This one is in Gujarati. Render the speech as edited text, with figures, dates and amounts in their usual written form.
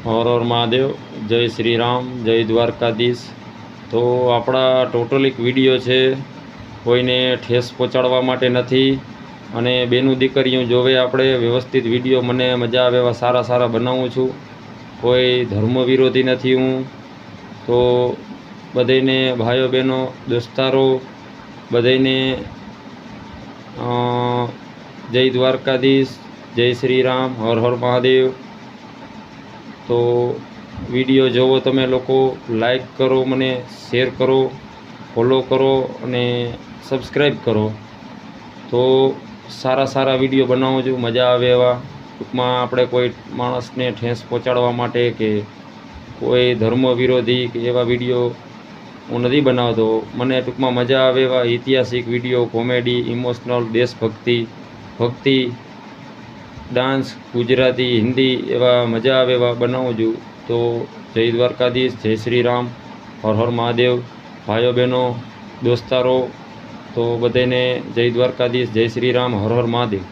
હર હર મહાદેવ, જય શ્રી રામ, જય દ્વારકાધીશ। તો આપણા ટોટલ એક વિડીયો છે, કોઈને ઠેસ પહોંચાડવા માટે નથી। અને બેનું દીકરીઓ જોવે આપણે વ્યવસ્થિત વિડીયો, મને મજા આવે એવા સારા સારા બનાવું છું। કોઈ ધર્મ વિરોધી નથી હું। તો બધાને ભાઈઓ બહેનો દોસ્તારો બધાને જય દ્વારકાધીશ, જય શ્રી રામ, હર હર મહાદેવ। તો વિડીયો જોવો તમે લોકો, લાઈક કરો, મને શેર કરો, ફોલો કરો અને સબસ્ક્રાઈબ કરો। તો સારા સારા વિડીયો બનાવું છું, મજા આવે એવા। ટૂંકમાં આપણે કોઈ માણસને ઠેસ પહોંચાડવા માટે કે કોઈ ધર્મ વિરોધી કે એવા વિડીયો હું નથી બનાવતો। મને ટૂંકમાં મજા આવે એવા ઐતિહાસિક વિડીયો, કોમેડી, ઇમોશનલ, દેશભક્તિ, ભક્તિ, ડાન્સ, ગુજરાતી, હિન્દી એવા મજા આવે એવા બનાવું છું। તો જય દ્વારકાધીશ, જય શ્રી રામ, હર હર મહાદેવ। ભાઈઓ બહેનો દોસ્તારો, તો બધાને જય દ્વારકાધીશ, જય શ્રી રામ, હર હર મહાદેવ।